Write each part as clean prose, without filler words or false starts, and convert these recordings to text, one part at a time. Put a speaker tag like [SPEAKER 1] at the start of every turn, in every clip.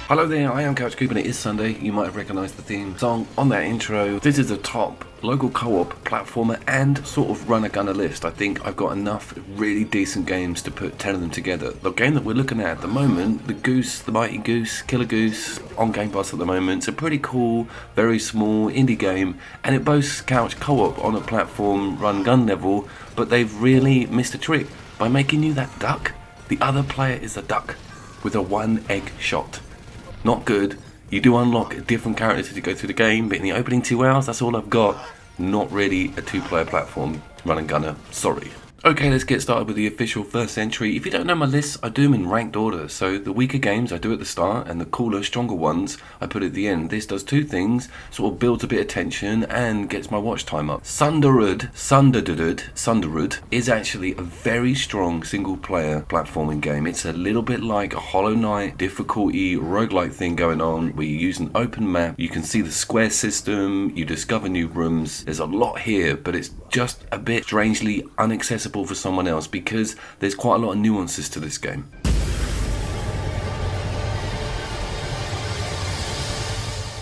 [SPEAKER 1] Hello there, I am Couch Coop and it is Sunday. You might have recognised the theme song on that intro. This is a top local co-op platformer and sort of runner-gunner list. I think I've got enough really decent games to put 10 of them together. The game that we're looking at the moment, the Mighty Goose, Killer Goose, on Game Pass at the moment. It's a pretty cool, very small indie game, and it boasts couch co-op on a platform run-gun level, but they've really missed a trick by making you that duck. The other player is a duck with a one-egg shot. Not good. You do unlock different characters as you go through the game, but in the opening 2 hours, that's all I've got. Not really a two-player platform run and gunner. Sorry. Okay, let's get started with the official first entry. If you don't know my lists, I do them in ranked order. So the weaker games I do at the start, and the cooler, stronger ones I put at the end. This does two things, sort of builds a bit of tension and gets my watch time up. Sundered is actually a very strong single-player platforming game. It's a little bit like a Hollow Knight difficulty roguelike thing going on, where you use an open map, you can see the square system, you discover new rooms. There's a lot here, but it's just a bit strangely inaccessible for someone else because there's quite a lot of nuances to this game.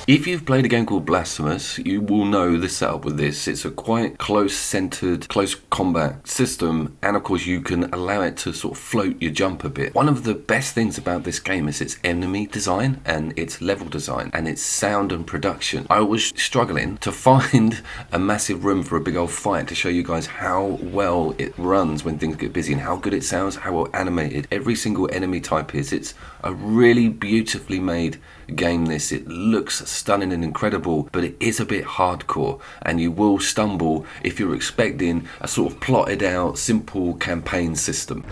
[SPEAKER 1] If you've played a game called Blasphemous, you will know the setup with this. It's a quite close-centered, close combat system, and of course you can allow it to sort of float your jump a bit. One of the best things about this game is its enemy design and its level design and its sound and production. I was struggling to find a massive room for a big old fight to show you guys how well it runs when things get busy and how good it sounds, how well animated every single enemy type is. It's a really beautifully made game this. It looks stunning and incredible, but it is a bit hardcore and you will stumble if you're expecting a sort of plotted out simple campaign system.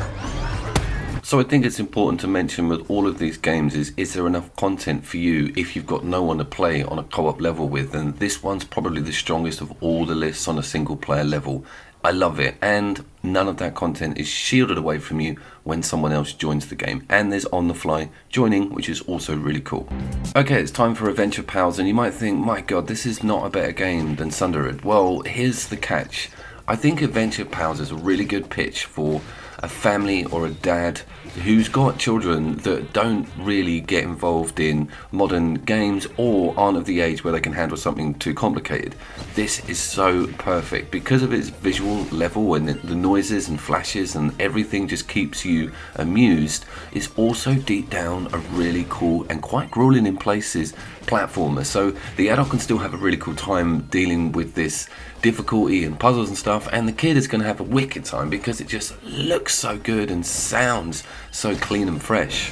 [SPEAKER 1] So I think it's important to mention with all of these games is there enough content for you if you've got no one to play on a co-op level with, and this one's probably the strongest of all the lists on a single player level. I love it, and none of that content is shielded away from you when someone else joins the game, and there's on the fly joining, which is also really cool. Okay, it's time for Adventure Pals, and you might think, my god, this is not a better game than Sundered. Well, here's the catch. I think Adventure Pals is a really good pitch for a family or a dad who's got children that don't really get involved in modern games or aren't of the age where they can handle something too complicated. This is so perfect because of its visual level and the noises and flashes and everything just keeps you amused. It's also deep down a really cool and quite grueling in places platformer, so the adult can still have a really cool time dealing with this difficulty and puzzles and stuff, and the kid is going to have a wicked time because it just looks so good and sounds so clean and fresh.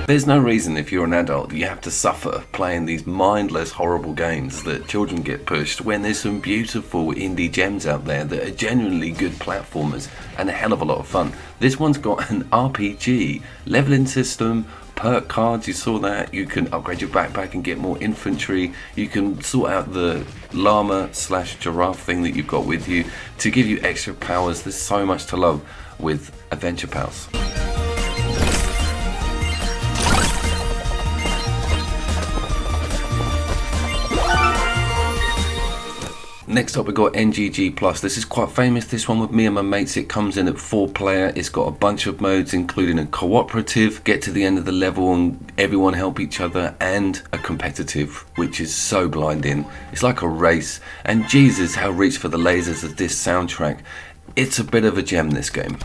[SPEAKER 1] There's no reason if you're an adult you have to suffer playing these mindless horrible games that children get pushed when there's some beautiful indie gems out there that are genuinely good platformers and a hell of a lot of fun. This one's got an RPG, leveling system, perk cards, you saw that. You can upgrade your backpack and get more infantry. You can sort out the llama / giraffe thing that you've got with you to give you extra powers. There's so much to love with Adventure Pals. Next up we got NGG Plus. This is quite famous, this one with me and my mates. It comes in at 4-player. It's got a bunch of modes including a cooperative, get to the end of the level and everyone help each other, and a competitive, which is so blinding. It's like a race, and Jesus how reach for the lasers of this soundtrack. It's a bit of a gem, this game.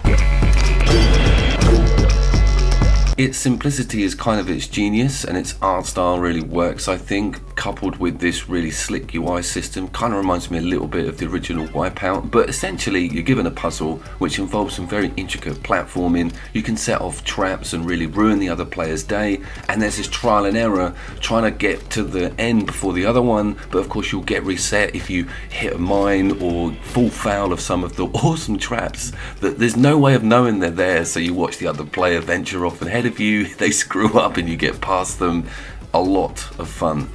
[SPEAKER 1] Its simplicity is kind of its genius, and its art style really works, I think, coupled with this really slick UI system. Kind of reminds me a little bit of the original Wipeout, but essentially you're given a puzzle which involves some very intricate platforming. You can set off traps and really ruin the other player's day, and there's this trial and error trying to get to the end before the other one, but of course you'll get reset if you hit a mine or fall foul of some of the awesome traps that there's no way of knowing they're there, so you watch the other player venture off ahead of you, they screw up and you get past them. A lot of fun.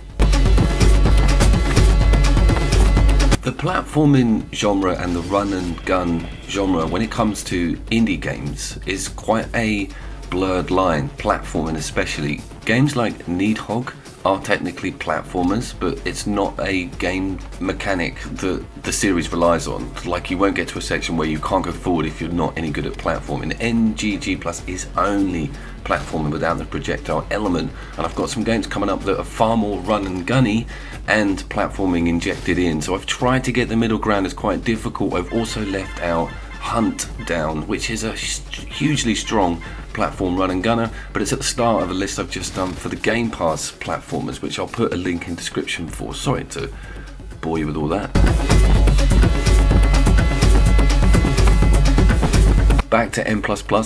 [SPEAKER 1] The platforming genre and the run and gun genre when it comes to indie games is quite a blurred line, platforming especially. Games like Needhog are technically platformers, but it's not a game mechanic that the series relies on. Like, you won't get to a section where you can't go forward if you're not any good at platforming. NGG Plus is only platforming without the projectile element, and I've got some games coming up that are far more run and gunny and platforming injected in. So I've tried to get the middle ground. It's quite difficult. I've also left out Hunt down, which is a hugely strong platform run and gunner, but it's at the start of a list I've just done for the Game Pass platformers, which I'll put a link in description for. Sorry to bore you with all that. Back to M++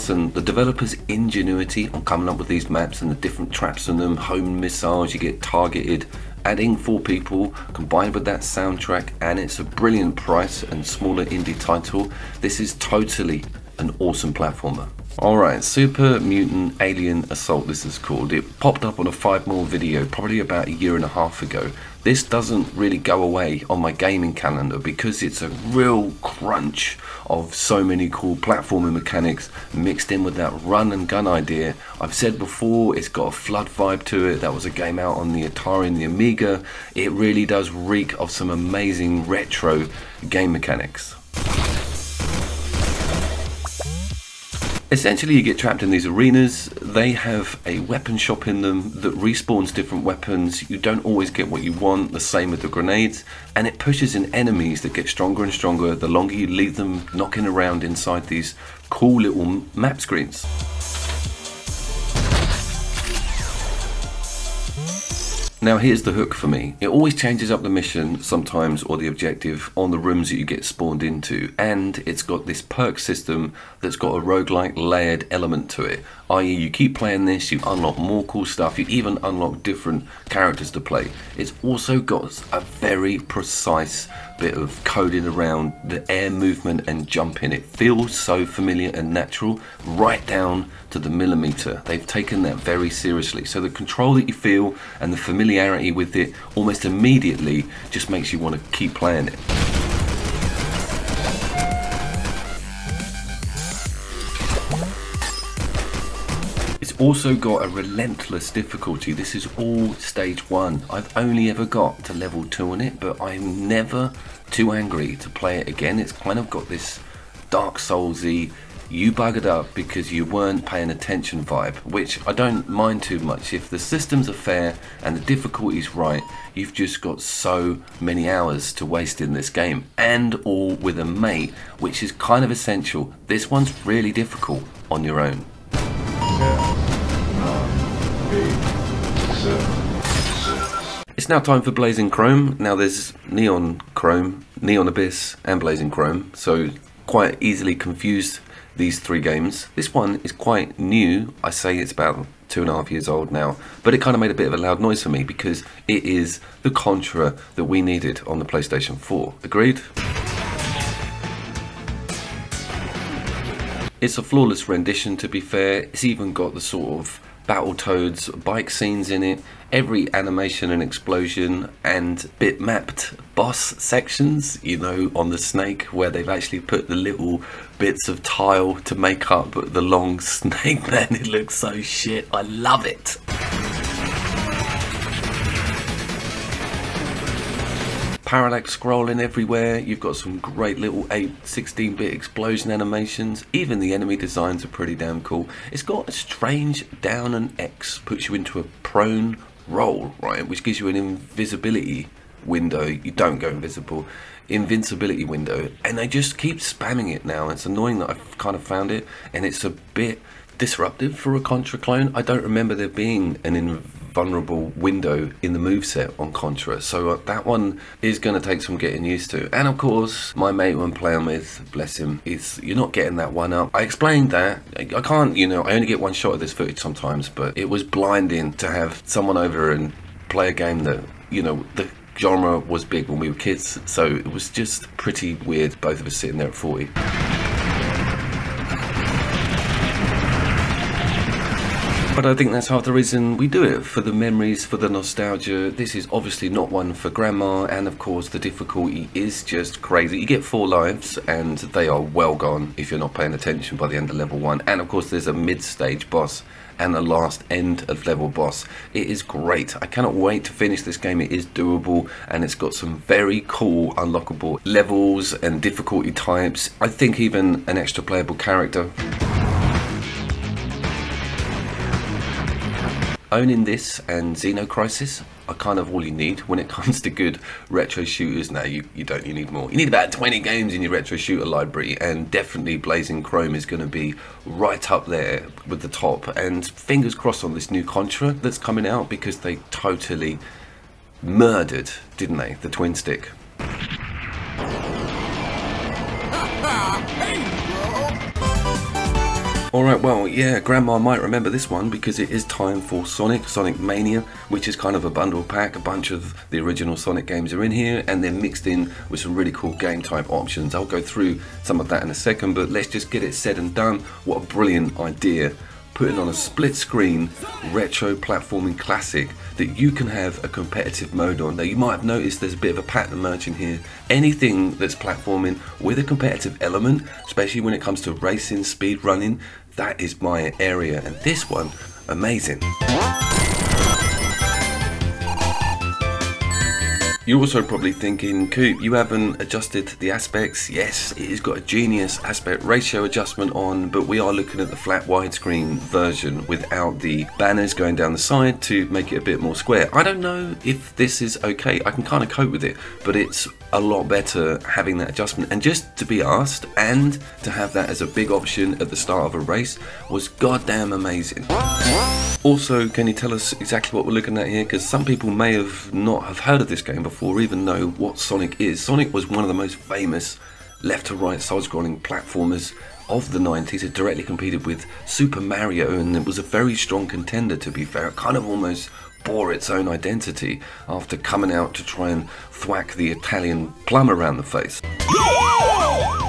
[SPEAKER 1] and the developers' ingenuity on coming up with these maps and the different traps on them, home missiles, you get targeted, adding 4 people combined with that soundtrack, and it's a brilliant price and smaller indie title. This is totally an awesome platformer. Alright, Super Mutant Alien Assault, this is called. It popped up on a 5mm video probably about a year and a half ago. This doesn't really go away on my gaming calendar because it's a real crunch of so many cool platforming mechanics mixed in with that run and gun idea. I've said before, it's got a Flood vibe to it. That was a game out on the Atari and the Amiga. It really does reek of some amazing retro game mechanics. Essentially, you get trapped in these arenas. They have a weapon shop in them that respawns different weapons. You don't always get what you want, the same with the grenades, and it pushes in enemies that get stronger and stronger the longer you leave them knocking around inside these cool little map screens. Now here's the hook for me. It always changes up the mission sometimes, or the objective, on the rooms that you get spawned into, and it's got this perk system that's got a roguelike layered element to it, i.e. you keep playing this, you unlock more cool stuff, you even unlock different characters to play. It's also got a very precise bit of coding around the air movement and jumping. It feels so familiar and natural, right down to the millimeter. They've taken that very seriously. So the control that you feel and the familiarity with it almost immediately just makes you want to keep playing it. Also got a relentless difficulty. This is all stage 1. I've only ever got to level 2 on it, but I'm never too angry to play it again. It's kind of got this Dark Soulsy, you buggered up because you weren't paying attention vibe, which I don't mind too much. If the systems are fair and the difficulty's right, you've just got so many hours to waste in this game, and all with a mate, which is kind of essential. This one's really difficult on your own. It's now time for Blazing Chrome. Now there's Neon Chrome, Neon Abyss and Blazing Chrome, so quite easily confused these 3 games. This one is quite new. I say it's about 2.5 years old now, but it kind of made a bit of a loud noise for me because it is the Contra that we needed on the PlayStation 4. Agreed? It's a flawless rendition, to be fair. It's even got the sort of Battletoads bike scenes in it, every animation and explosion, and bit-mapped boss sections, you know, on the snake, where they've actually put the little bits of tile to make up the long snake. Man, it looks so shit. I love it. Parallax scrolling everywhere. You've got some great little 16-bit explosion animations. Even the enemy designs are pretty damn cool. It's got a strange down and X, puts you into a prone roll, right, which gives you an invisibility window. You don't go invisible. Invincibility window, and they just keep spamming it now. It's annoying that I've kind of found it, and it's a bit disruptive for a Contra clone. I don't remember there being an invulnerable window in the moveset on Contra, so that one is going to take some getting used to. And of course, my mate who I'm playing with, bless him, you're not getting that one up. I explained that I can't, you know, I only get one shot of this footage sometimes, but it was blinding to have someone over and play a game that, you know, the genre was big when we were kids, so it was just pretty weird, both of us sitting there at 40. But I think that's half the reason we do it, for the memories, for the nostalgia. This is obviously not one for grandma, and of course the difficulty is just crazy. You get 4 lives and they are well gone if you're not paying attention by the end of level 1. And of course there's a mid-stage boss and the last end of level boss. It is great. I cannot wait to finish this game. It is doable, and it's got some very cool unlockable levels and difficulty types. I think even an extra playable character. Owning this and Xenocrisis are kind of all you need when it comes to good retro shooters. Now you don't, you need more. You need about 20 games in your retro shooter library, and definitely Blazing Chrome is going to be right up there with the top. And fingers crossed on this new Contra that's coming out, because they totally murdered, didn't they, the twin stick. Alright, well, yeah, Grandma might remember this one because it is time for Sonic Mania, which is kind of a bundle pack. A bunch of the original Sonic games are in here, and they're mixed in with some really cool game type options. I'll go through some of that in a second, but let's just get it said and done. What a brilliant idea. Putting on a split screen retro platforming classic that you can have a competitive mode on. Now you might have noticed there's a bit of a pattern emerging here. Anything that's platforming with a competitive element, especially when it comes to racing, speed running, that is my area, and this one, amazing. You're also probably thinking, Coop, you haven't adjusted the aspects. Yes, it has got a genius aspect ratio adjustment on, but we are looking at the flat widescreen version without the banners going down the side to make it a bit more square. I don't know if this is okay. I can kind of cope with it, but it's a lot better having that adjustment. And just to be asked and to have that as a big option at the start of a race was goddamn amazing. Also, can you tell us exactly what we're looking at here? Because some people may have not have heard of this game before, or even know what Sonic is. Sonic was one of the most famous left to right side-scrolling platformers of the 90s. It directly competed with Super Mario, and it was a very strong contender, to be fair. It kind of almost bore its own identity after coming out to try and thwack the Italian plum around the face.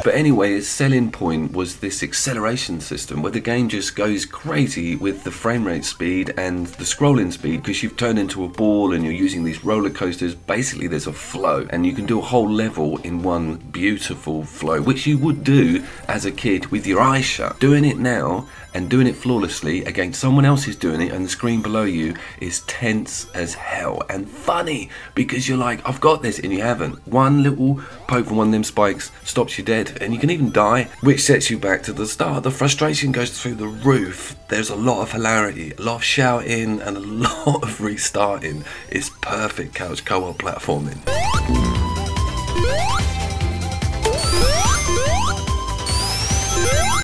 [SPEAKER 1] But anyway, its selling point was this acceleration system where the game just goes crazy with the frame rate speed and the scrolling speed, because you've turned into a ball and you're using these roller coasters. Basically there's a flow, and you can do a whole level in one beautiful flow, which you would do as a kid with your eyes shut. Doing it now and doing it flawlessly against someone else who's doing it and the screen below you is tense as hell and funny, because you're like, I've got this, and you haven't. One little poke from one of them spikes stops you dead, and you can even die, which sets you back to the start. The frustration goes through the roof. There's a lot of hilarity, a lot of shouting, and a lot of restarting. It's perfect couch co-op platforming.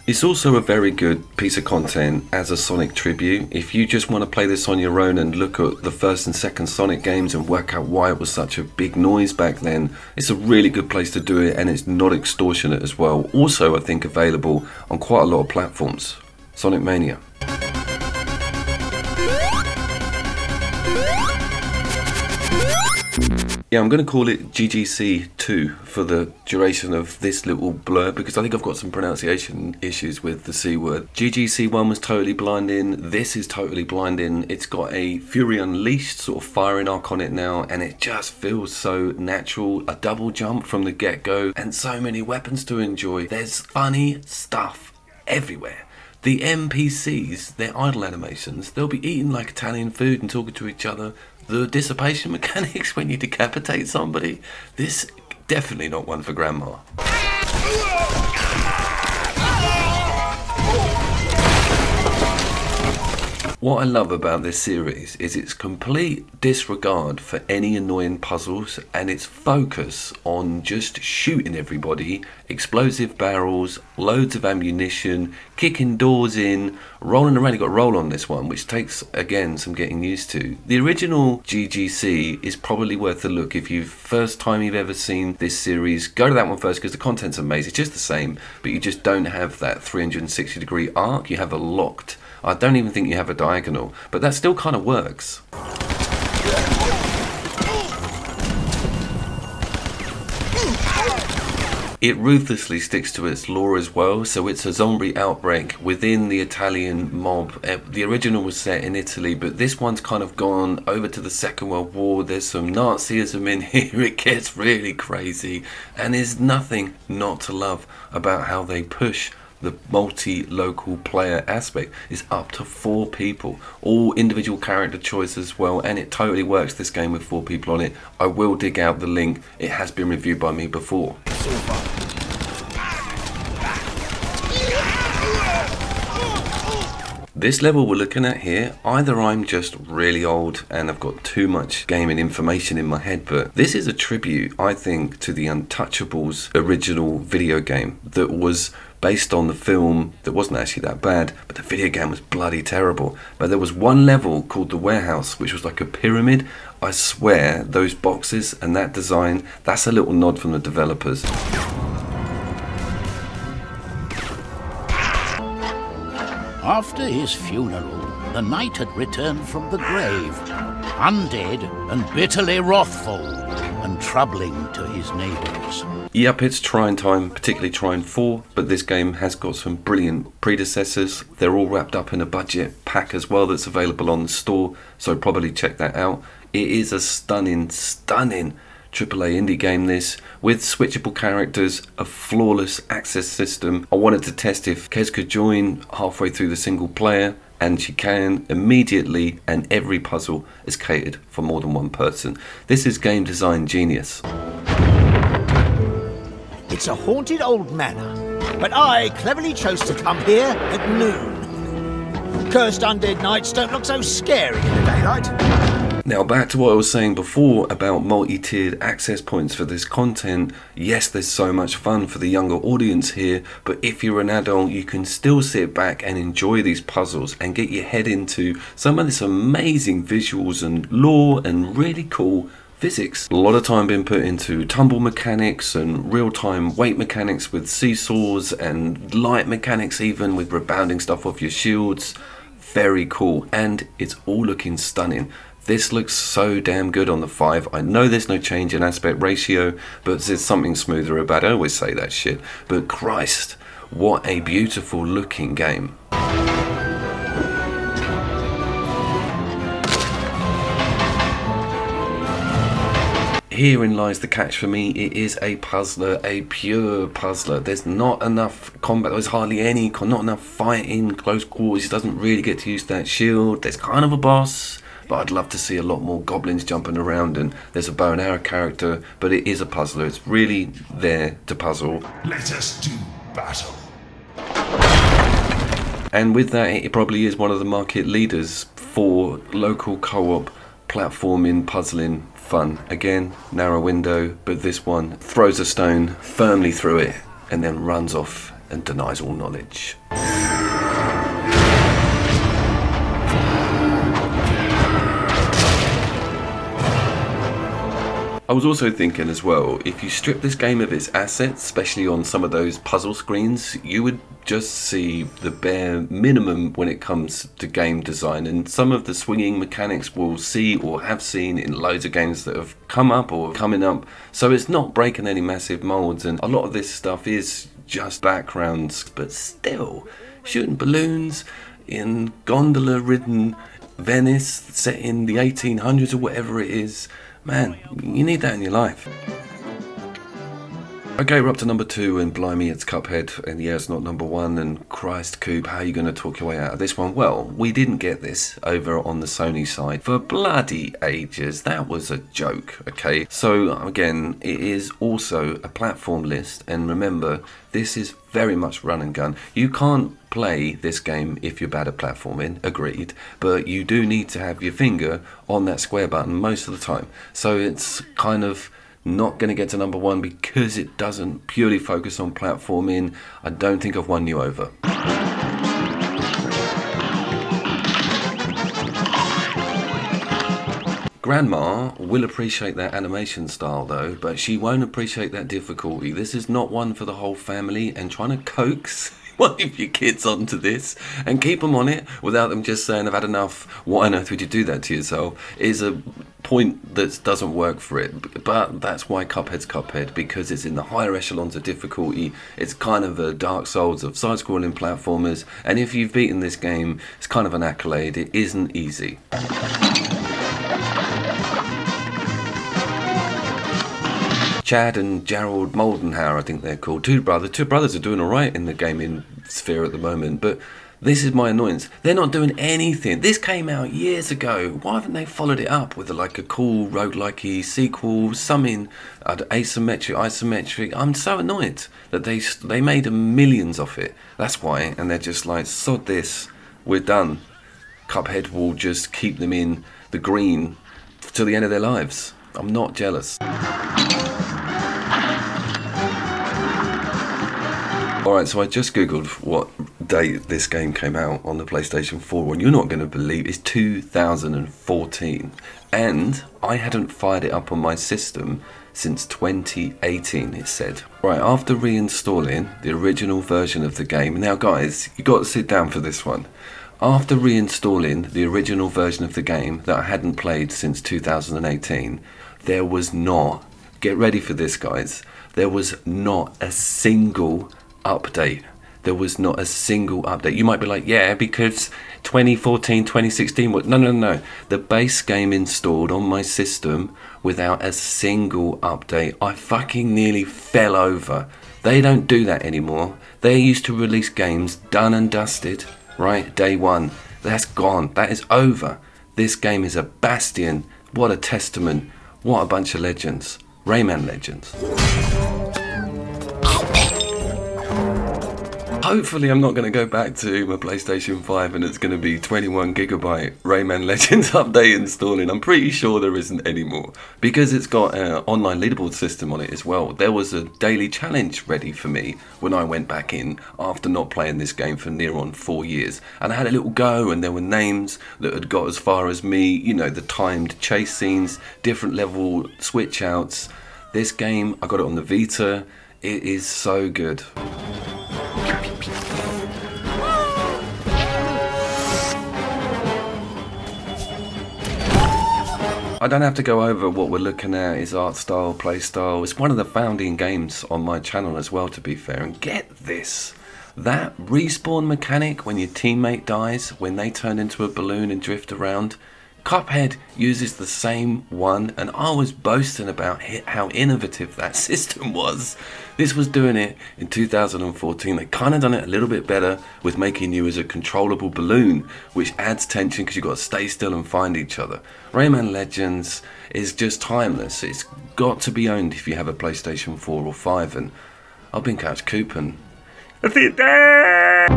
[SPEAKER 1] It's also a very good piece of content as a Sonic tribute. If you just want to play this on your own and look at the first and second Sonic games and work out why it was such a big noise back then, it's a really good place to do it, and it's not extortionate as well. Also, I think available on quite a lot of platforms. Sonic Mania. Yeah, I'm going to call it GGC2 for the duration of this little blur, because I think I've got some pronunciation issues with the C word. GGC1 was totally blinding. This is totally blinding. It's got a Fury Unleashed sort of firing arc on it now, and it just feels so natural. A double jump from the get-go, and so many weapons to enjoy. There's funny stuff everywhere. The NPCs, their idle animations, they'll be eating like Italian food and talking to each other. The dissipation mechanics when you decapitate somebody, this definitely not one for Grandma. What I love about this series is its complete disregard for any annoying puzzles and its focus on just shooting everybody, explosive barrels, loads of ammunition, kicking doors in, rolling around. You got roll on this one, which takes, again, some getting used to. The original GGC is probably worth a look. If you've first time you've ever seen this series, go to that one first, because the content's amazing. It's just the same, but you just don't have that 360-degree arc. You have a locked, I don't even think you have a diagonal, but that still kind of works. It ruthlessly sticks to its lore as well, so it's a zombie outbreak within the Italian mob. The original was set in Italy, but this one's kind of gone over to the Second World War. There's some Nazism in here. It gets really crazy, and there's nothing not to love about how they push the multi-local player aspect is up to 4 people, all individual character choice as well, and it totally works, this game, with 4 people on it. I will dig out the link, it has been reviewed by me before. This level we're looking at here, either I'm just really old and I've got too much gaming information in my head, but this is a tribute, I think, to the Untouchables original video game that was based on the film that wasn't actually that bad, but the video game was bloody terrible. But there was one level called The Warehouse, which was like a pyramid. I swear, those boxes and that design, that's a little nod from the developers.
[SPEAKER 2] After his funeral, the knight had returned from the grave, undead and bitterly wrathful, and troubling to his neighbours.
[SPEAKER 1] Yep, it's Trine time, particularly Trine 4, but this game has got some brilliant predecessors. They're all wrapped up in a budget pack as well that's available on the store, so probably check that out. It is a stunning AAA indie game, this, with switchable characters, a flawless access system. I wanted to test if Kez could join halfway through the single player, and she can immediately, and every puzzle is catered for more than one person. This is game design genius.
[SPEAKER 3] It's a haunted old manor, but I cleverly chose to come here at noon. Cursed undead knights don't look so scary in the daylight.
[SPEAKER 1] Now back to what I was saying before about multi-tiered access points for this content. Yes, there's so much fun for the younger audience here, but if you're an adult, you can still sit back and enjoy these puzzles and get your head into some of this amazing visuals and lore and really cool physics. A lot of time being put into tumble mechanics and real-time weight mechanics with seesaws and light mechanics, even with rebounding stuff off your shields. Very cool, and it's all looking stunning. This looks so damn good on the 5. I know there's no change in aspect ratio, but there's something smoother about it. I always say that shit. But Christ, what a beautiful looking game. Herein lies the catch for me. It is a puzzler, a pure puzzler. There's not enough combat, there's hardly any, not enough fighting, close quarters. He doesn't really get to use that shield. There's kind of a boss, but I'd love to see a lot more goblins jumping around, and there's a bow and arrow character, but it is a puzzler. It's really there to puzzle.
[SPEAKER 4] Let us do battle.
[SPEAKER 1] And with that, it probably is one of the market leaders for local co-op platforming, puzzling fun. Again, narrow window, but this one throws a stone firmly through it and then runs off and denies all knowledge. I was also thinking as well, if you strip this game of its assets, especially on some of those puzzle screens, you would just see the bare minimum when it comes to game design, and some of the swinging mechanics we'll see or have seen in loads of games that have come up or coming up. So it's not breaking any massive molds, and a lot of this stuff is just backgrounds, but still shooting balloons in gondola-ridden Venice set in the 1800s or whatever it is. Man, you need that in your life. Okay, we're up to number 2, and blimey, it's Cuphead, and yeah, it's not number 1, and Christ, Coop, how are you going to talk your way out of this one? Well, we didn't get this over on the Sony side for bloody ages. That was a joke, okay? So, again, it is also a platform list, and remember, this is very much run and gun. You can't play this game if you're bad at platforming, agreed, but you do need to have your finger on that square button most of the time. So it's kind of not going to get to number 1 because it doesn't purely focus on platforming. I don't think I've won you over. Grandma will appreciate that animation style though, but she won't appreciate that difficulty. This is not one for the whole family, and trying to coax one of your kids onto this and keep them on it without them just saying, I've had enough, why on earth would you do that to yourself, is a point that doesn't work for it. But that's why Cuphead's Cuphead, because it's in the higher echelons of difficulty. It's kind of a Dark Souls of side-scrolling platformers, and if you've beaten this game, it's kind of an accolade. It isn't easy. Chad and Gerald Moldenhauer, I think they're called. Two brothers are doing alright in the gaming sphere at the moment, but this is my annoyance. They're not doing anything. This came out years ago. Why haven't they followed it up with like a cool roguelike-y sequel, something isometric? I'm so annoyed that they made millions of it. That's why, and they're just like, sod this, we're done. Cuphead will just keep them in the green till the end of their lives. I'm not jealous. Alright, so I just googled what date this game came out on the PlayStation 4, and you're not going to believe it's 2014. And I hadn't fired it up on my system since 2018, it said. Right, after reinstalling the original version of the game, now guys, you got to sit down for this one. After reinstalling the original version of the game that I hadn't played since 2018, there was not, get ready for this guys, there was not a single update. There was not a single update. You might be like, yeah, because 2014, 2016, no. The base game installed on my system without a single update. I fucking nearly fell over. They don't do that anymore. They used to release games done and dusted, right? Day one. That's gone. That is over. This game is a bastion. What a testament. What a bunch of legends. Rayman Legends. Hopefully I'm not going to go back to my PlayStation 5 and it's going to be 21GB Rayman Legends update installing. I'm pretty sure there isn't anymore because it's got an online leaderboard system on it as well. There was a daily challenge ready for me when I went back in after not playing this game for near on 4 years, and I had a little go, and there were names that had got as far as me, you know, the timed chase scenes, different level switch outs. This game, I got it on the Vita. It is so good. I don't have to go over what we're looking at, his art style, play style. It's one of the founding games on my channel as well, to be fair. And get this, that respawn mechanic when your teammate dies, when they turn into a balloon and drift around, Cuphead uses the same one, and I was boasting about how innovative that system was. This was doing it in 2014. They kind of done it a little bit better with making you as a controllable balloon, which adds tension because you've got to stay still and find each other. Rayman Legends is just timeless. It's got to be owned if you have a PlayStation 4 or 5, and I've been Couch Coopin'. I see it there!